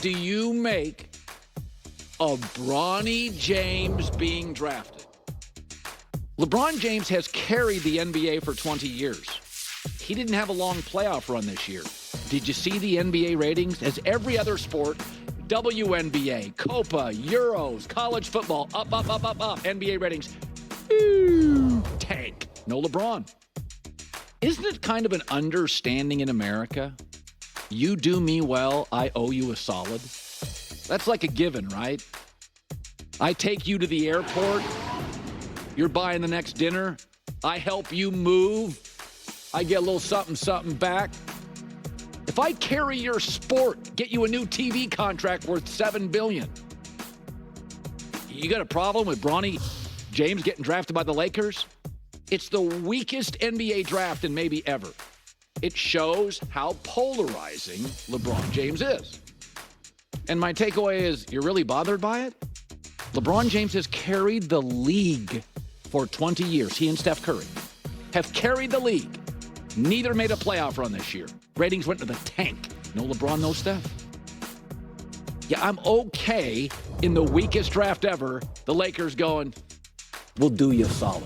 do you make of Bronny James being drafted? LeBron James has carried the NBA for 20 years. He didn't have a long playoff run this year. Did you see the NBA ratings? As every other sport, WNBA, Copa, Euros, college football, up. NBA ratings, tank. No LeBron. Isn't it kind of an understanding in America? You do me well, I owe you a solid. That's like a given, right? I take you to the airport. You're buying the next dinner. I help you move. I get a little something back. If I carry your sport, get you a new TV contract worth $7 billion, you got a problem with Bronny James getting drafted by the Lakers? It's the weakest NBA draft in maybe ever. It shows how polarizing LeBron James is. And my takeaway is, you're really bothered by it? LeBron James has carried the league for 20 years. He and Steph Curry have carried the league. Neither made a playoff run this year. Ratings went to the tank. No LeBron, no Steph. Yeah, I'm okay in the weakest draft ever, the Lakers going, we'll do you a solid.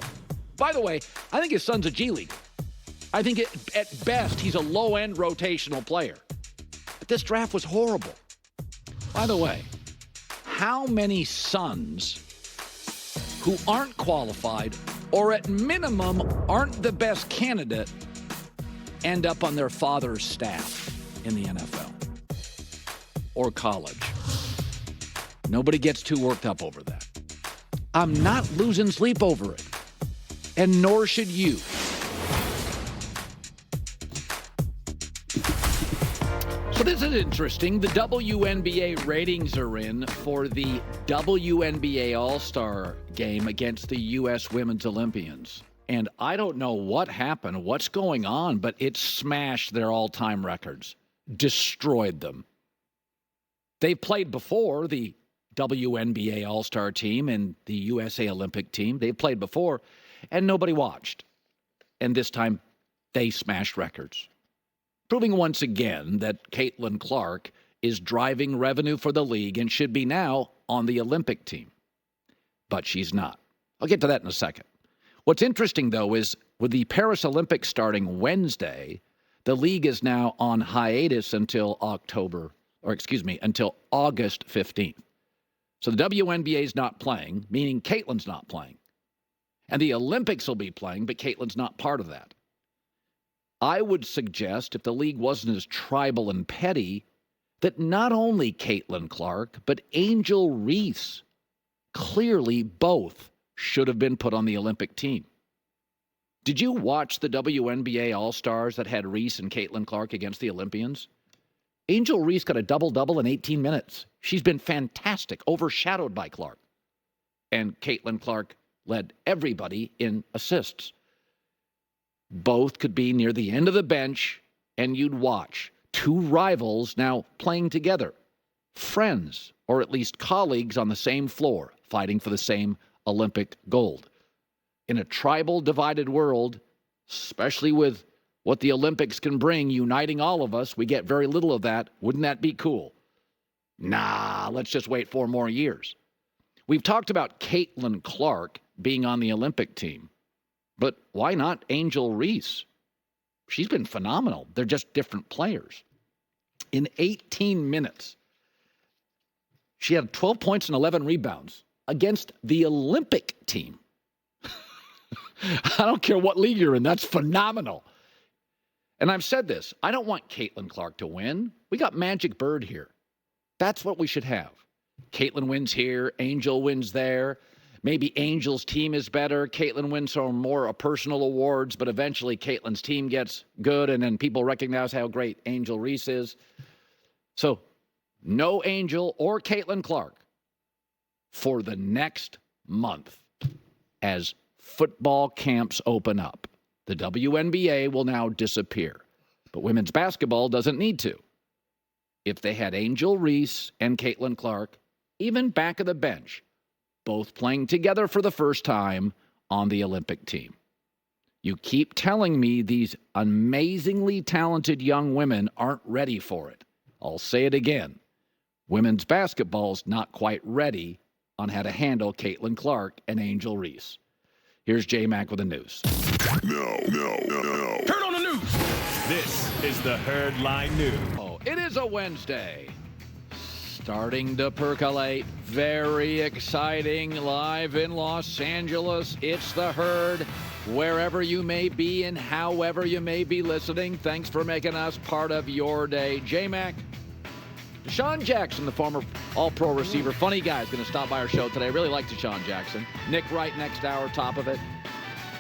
By the way, I think his son's a G League. I think at best he's a low-end rotational player. But this draft was horrible. By the way, how many sons who aren't qualified or at minimum aren't the best candidate end up on their father's staff in the NFL or college? Nobody gets too worked up over that. I'm not losing sleep over it, and nor should you. So this is interesting. The WNBA ratings are in for the WNBA All-Star game against the U.S. Women's Olympians. And I don't know what happened, what's going on, but it smashed their all-time records, destroyed them. They played before, the WNBA All-Star team and the USA Olympic team. They played before, and nobody watched. And this time, they smashed records, proving once again that Caitlin Clark is driving revenue for the league and should be now on the Olympic team. But she's not. I'll get to that in a second. What's interesting, though, is with the Paris Olympics starting Wednesday, the league is now on hiatus until until August 15th. So the WNBA is not playing, meaning Caitlin's not playing. And the Olympics will be playing, but Caitlin's not part of that. I would suggest, if the league wasn't as tribal and petty, that not only Caitlin Clark, but Angel Reese, clearly both should have been put on the Olympic team. Did you watch the WNBA All-Stars that had Reese and Caitlin Clark against the Olympians? Angel Reese got a double-double in 18 minutes. She's been fantastic, overshadowed by Clark. And Caitlin Clark led everybody in assists. Both could be near the end of the bench, and you'd watch two rivals now playing together, friends, or at least colleagues on the same floor, fighting for the same Olympic gold. In a tribal divided world, especially with what the Olympics can bring, uniting all of us, we get very little of that. Wouldn't that be cool? Nah, let's just wait 4 more years. We've talked about Caitlin Clark being on the Olympic team, but why not Angel Reese? She's been phenomenal. They're just different players. In 18 minutes, she had 12 points and 11 rebounds against the Olympic team. I don't care what league you're in. That's phenomenal. And I've said this. I don't want Caitlin Clark to win. We got Magic Bird here. That's what we should have. Caitlin wins here. Angel wins there. Maybe Angel's team is better. Caitlin wins some more personal awards, but eventually Caitlin's team gets good, and then people recognize how great Angel Reese is. So no Angel or Caitlin Clark for the next month as football camps open up. The WNBA will now disappear, but women's basketball doesn't need to. If they had Angel Reese and Caitlin Clark, even back of the bench, both playing together for the first time on the Olympic team. You keep telling me these amazingly talented young women aren't ready for it. I'll say it again. Women's basketball's not quite ready on how to handle Caitlin Clark and Angel Reese. Here's J-Mac with the news. No. Turn on the news. This is the Herd Line News. Oh, it is a Wednesday. Starting to percolate. Very exciting. Live in Los Angeles. It's the Herd. Wherever you may be and however you may be listening, thanks for making us part of your day. J-Mac. Deshaun Jackson, the former All-Pro receiver, funny guy, is going to stop by our show today. I really like Deshaun Jackson. Nick Wright next hour, top of it.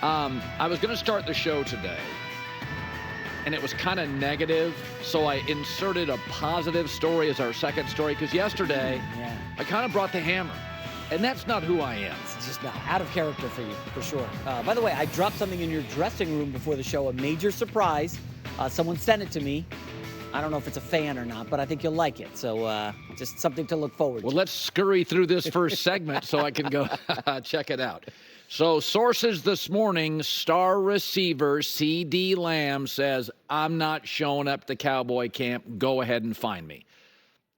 I was going to start the show today, and it was kind of negative, so I inserted a positive story as our second story, because yesterday I kind of brought the hammer, and that's not who I am. It's just not out of character for you, for sure. By the way, I dropped something in your dressing room before the show, a major surprise. Someone sent it to me. I don't know if it's a fan or not, but I think you'll like it. So just something to look forward to. Well, let's scurry through this first segment so I can go check it out. So sources this morning, star receiver C.D. Lamb says, I'm not showing up to Cowboy camp. Go ahead and find me.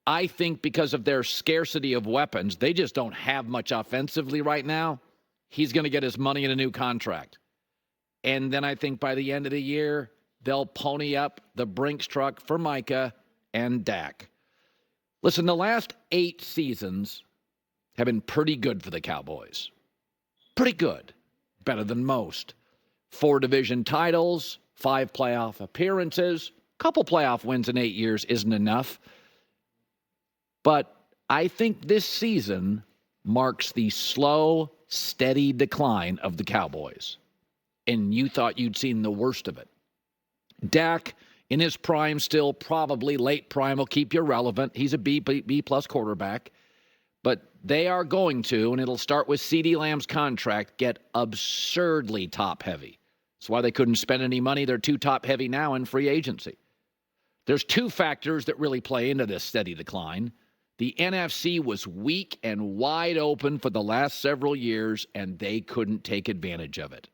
I think because of their scarcity of weapons, they just don't have much offensively right now. He's going to get his money in a new contract. And then I think by the end of the year, they'll pony up the Brinks truck for Micah and Dak. Listen, the last 8 seasons have been pretty good for the Cowboys. Pretty good. Better than most. 4 division titles, 5 playoff appearances. A couple playoff wins in 8 years isn't enough. But I think this season marks the slow, steady decline of the Cowboys. And you thought you'd seen the worst of it. Dak, in his prime still, probably late prime, will keep you relevant. He's a B-plus quarterback. But they are going to, and it'll start with C.D. Lamb's contract, get absurdly top-heavy. That's why they couldn't spend any money. They're too top-heavy now in free agency. There's 2 factors that really play into this steady decline. The NFC was weak and wide open for the last several years, and they couldn't take advantage of it.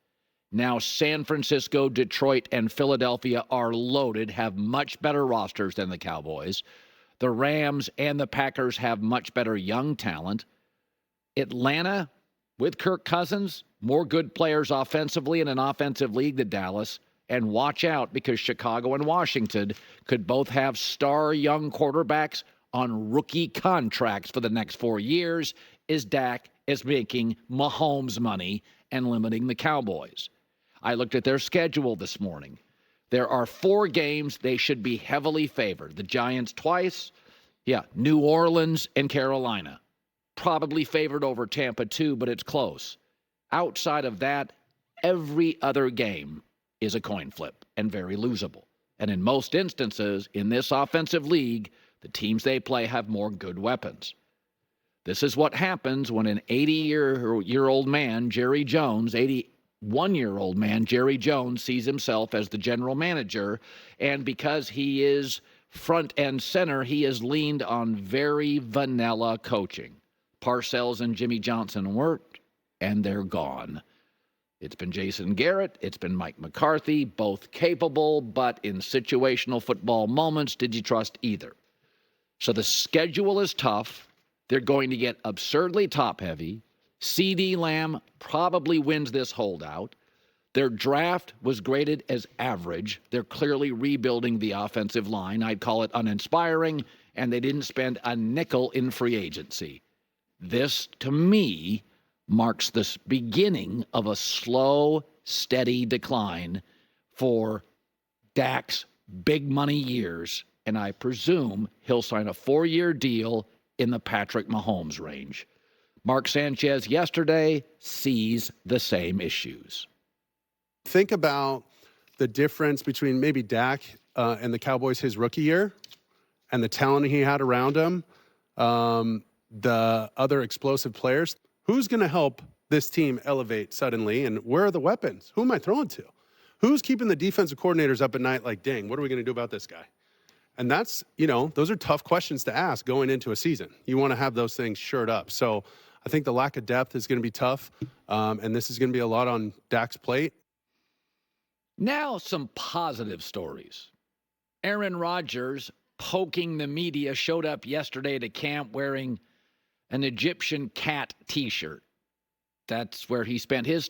Now San Francisco, Detroit, and Philadelphia are loaded, have much better rosters than the Cowboys. The Rams and the Packers have much better young talent. Atlanta, with Kirk Cousins, more good players offensively in an offensive league than Dallas. And watch out, because Chicago and Washington could both have star young quarterbacks on rookie contracts for the next 4 years, as Dak is making Mahomes money and limiting the Cowboys. I looked at their schedule this morning. There are 4 games they should be heavily favored. The Giants twice. New Orleans and Carolina. Probably favored over Tampa too, but it's close. Outside of that, every other game is a coin flip and very losable. And in most instances, in this offensive league, the teams they play have more good weapons. This is what happens when an 80-year-old man, Jerry Jones, 81-year-old man, Jerry Jones, sees himself as the general manager, and because he is front and center, he has leaned on very vanilla coaching. Parcells and Jimmy Johnson worked, and they're gone. It's been Jason Garrett, it's been Mike McCarthy, both capable, but in situational football moments, did you trust either? So the schedule is tough. They're going to get absurdly top-heavy. C.D. Lamb probably wins this holdout. Their draft was graded as average. They're clearly rebuilding the offensive line. I'd call it uninspiring, and they didn't spend a nickel in free agency. This, to me, marks the beginning of a slow, steady decline for Dak's big money years, and I presume he'll sign a 4-year deal in the Patrick Mahomes range. Mark Sanchez yesterday sees the same issues. Think about the difference between maybe Dak and the Cowboys his rookie year and the talent he had around him, the other explosive players. Who's going to help this team elevate suddenly, and where are the weapons? Who am I throwing to? Who's keeping the defensive coordinators up at night like, dang, what are we going to do about this guy? And that's, those are tough questions to ask going into a season. You want to have those things shored up. So I think the lack of depth is going to be tough, and this is going to be a lot on Dak's plate. Now some positive stories. Aaron Rodgers poking the media, showed up yesterday to camp wearing an Egyptian cat T-shirt. That's where he spent his